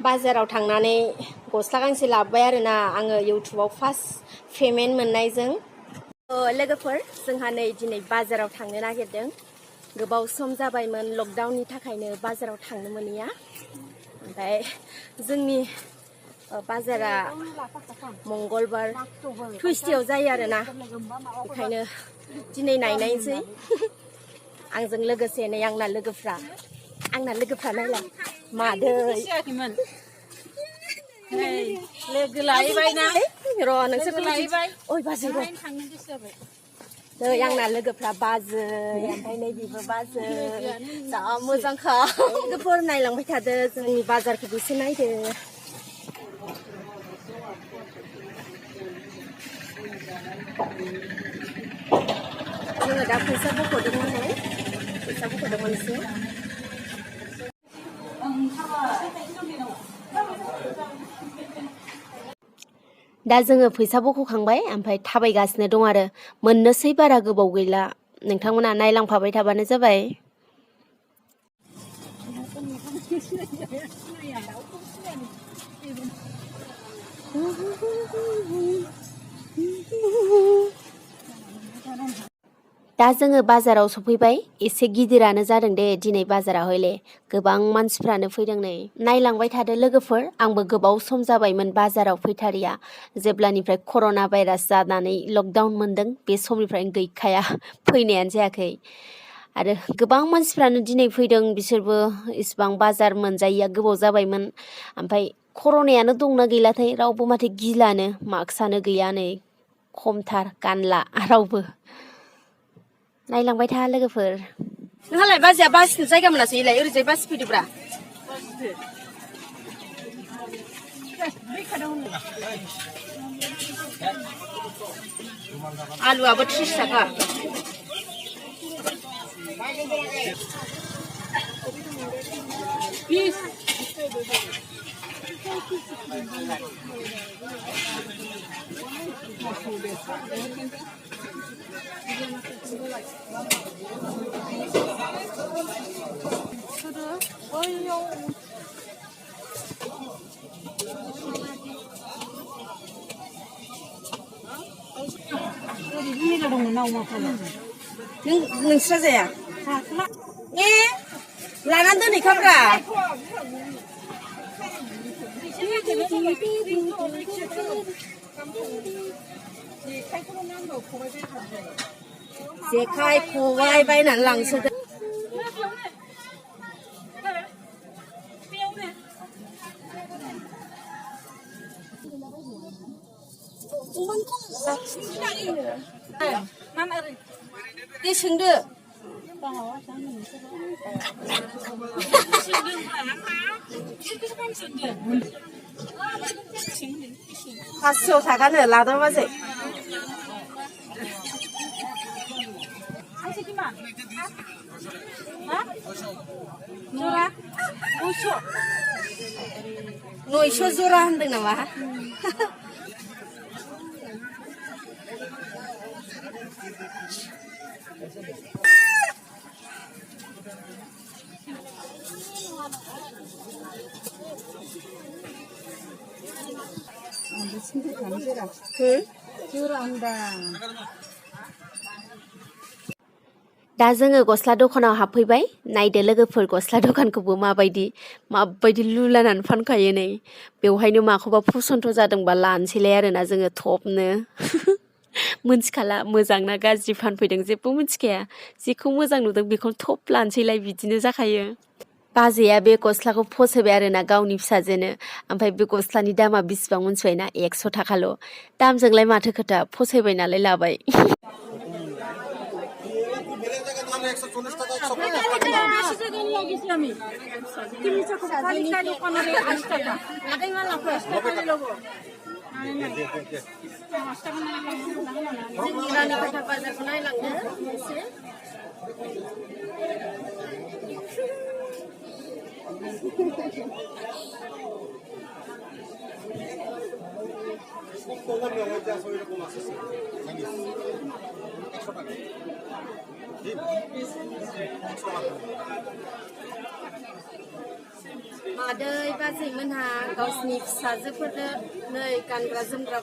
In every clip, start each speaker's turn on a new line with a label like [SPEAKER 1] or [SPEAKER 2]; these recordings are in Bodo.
[SPEAKER 1] बाजाराव थांनानै गस्ला गांसे लाबोबाय आरोना आङो इउटुबाव फार्स्ट पेमेन्ट मोननायजों लोगोफोर जोंहा नै दिनै बाजाराव थांनो नागिरदों गोबाव सम जाबायमोन लकडाउननि थाखायनो बाजाराव थांनो मोनैया ओमफ्राय जोंनि बाजारा मंगलबार टुइसडेआव जायो आरोना बेखायनो दिनै नायनायसै आंजों लोगोसे नै आंना लोगोफ्रा नायलाय मादै
[SPEAKER 2] लोगो लाहैबायना
[SPEAKER 1] र' नोंसोरबो लाहैबाय ओइ बाजै र' नै आंना लोगोफ्रा बाजै ओमफ्राय नै बेबो बाजै जा मोजांखा लोगोफोर नायलांबाय थादो जोंनि बाजारखौबो एसे नायदो जोङो दा फैसा बख'दोंमोन एसे दा जोङो फैसा बख'खांबाय ओमफ्राय थाबायगासिनो दं आरो मोननोसै बारा गोबाव गैला नोंथांमोना नायलांफाबाय थाबानो जाबाय दा जोङो बाजाराव सफैबाय एसे गिदिरानो जादों दे दिनै बाजारा हयले गोबां मानसिफ्रानो फैदों नै नायलांबाय थादो लोगोफोर आंबो गोबाव सम जाबायमोन बाजाराव फैथारिया जेब्लानिफ्राय कर'ना भाइरास जानानै लकडाउन मोनदों बे समनिफ्रायनो गैखाया फैनायानो जायाखै आरो गोबां मानसिफ्रानो दिनै फैदों बिसोरबो इसिबां बाजार मोनजायैया गोबाव जाबायमोन ओमफ्राय कर'नायानो दंना गैलाथाय रावबो माथो गिलानो मास्कआनो गैया नै खमथार गानला रावबो नायलांबाय था लोगोफोर नोंहालाय बाजैया बासिनो जायगा मोनासै इलाय ओरैजाय बासि फैदोब्रा आलुआबो 30 थाखा नोंस्रा जाया लानानै दोनहैखाब्रा जेखाइ खबाइ बायनानै लांसोदो दे सोंदो पासस' थाखानो लादो बाजै नयस' जरा होनदों नामा दा जोङो गस्ला दखानाव हाबफैबाय नायदो लोगोफोर गस्ला दखानखौबो माबायदि लुलानानै फानखायो नै बेवहायनो माखौबा फसन्थ जादोंबा लानोसैलाय आरोना जोङो थपनो मोनथिखाला मोजां ना गाज्रि फानफैदों जेबो मिथिखाया जेखौ मोजां नुदों बेखौनो थप लानोसैलाय बिदिनो जाखायो बाजैया बे गस्लाखौ फसायबाय आरोना गावनि फिसाजोनो ओमफ्राय बे गस्लानि दामा बिसिबां मिथिबायना 100 थाखाल' दामजोंलाय माथो खोथा फसायबाय नालाय लाबाय Runikhata bazarखौ नायलांनो एसे मादै बाजैमोनहा गावसिनि फिसाजोफोरनो नै गानग्रा जोमग्रा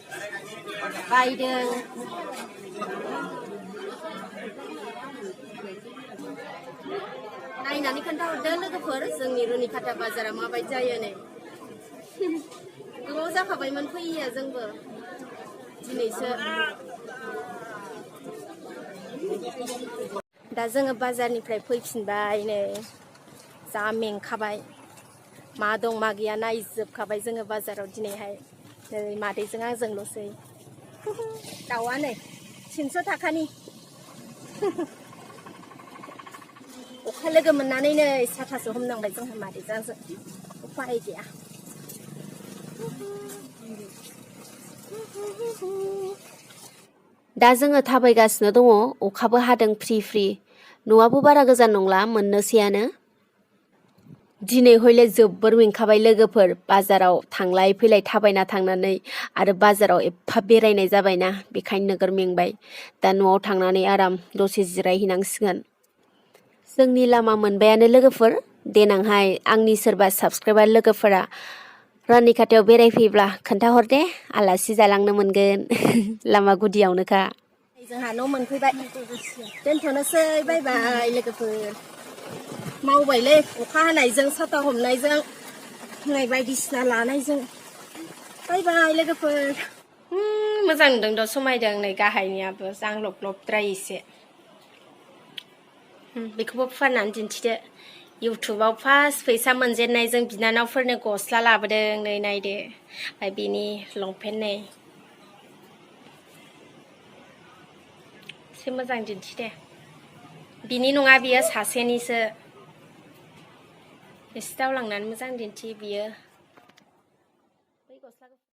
[SPEAKER 1] बायदों। नायनानै खोन्थाहरदो लोगोफोर जोंनि रुनिखाता बाजारा माबायदि जायो नै। गोबाव जाखाबायमोन फैयैया जोंबो दिनैसो। दा जोङो बाजारनिफ्राय फैफिनबाय नै जा मेंखाबाय मा दं मा गैया नायजोबखाबाय जोङो बाजाराव दिनैहाय नै मादैजों आंजोंल'सै। दाउआ नै 300 थाखानि। अखा लोगो मोननानै नै साथासो हमनांबाय जोंहा मादैजों आंजों उफाय गैया। दा जोङो थाबायगासिनो दङ अखाबो हादों फ्रि फ्रि न'आबो बारा गोजान नंला मोननोसैयानो। दिनै हयले जोबोर मेंखाबाय लोगोफोर बाजाराव थांलाय फैलाय थाबायना थांनानै आरो बाजाराव एफा बेरायनाय जाबायना बेखायनो नोगोर मेंबाय। दा न'आव थांनानै आराम दसे जिरायहैनांसिगोन। जोंनि लामा मोनबायानो लोगोफोर देनांहाय आंनि सोरबा साबसक्राइबार लोगोफोरा रुनिखातायाव बेरायफैब्ला खोन्थाहर दे आलासि जालांनो मोनगोन। लामा गुदियावनोखा। जोंहा न' मोनफैबाय दोनथ'नोसै बाय बाय लोगोफोर। मावबायलै अखा हानायजों साथा हमनायजों नै बायदिसिना लानायजों बाय बाय लोगोफोर। मोजां नुदोंथ' समायदों नै गाहायनियाबो जांलबलबद्राय एसे। बेखौबो फुवारनानै दिन्थिदो। इउटुबाव फार्स्ट फैसा मोनजेननायजों बिनानावफोरनो गस्ला लाबोदों नै नायदो। ओमफ्राय बेनि लंपेन्ट नै एसे मोजां दिन्थिदे। बिनि नङा बियो सासेनिसो। एसे दावलांनानै मोजां दिन्थि बियो।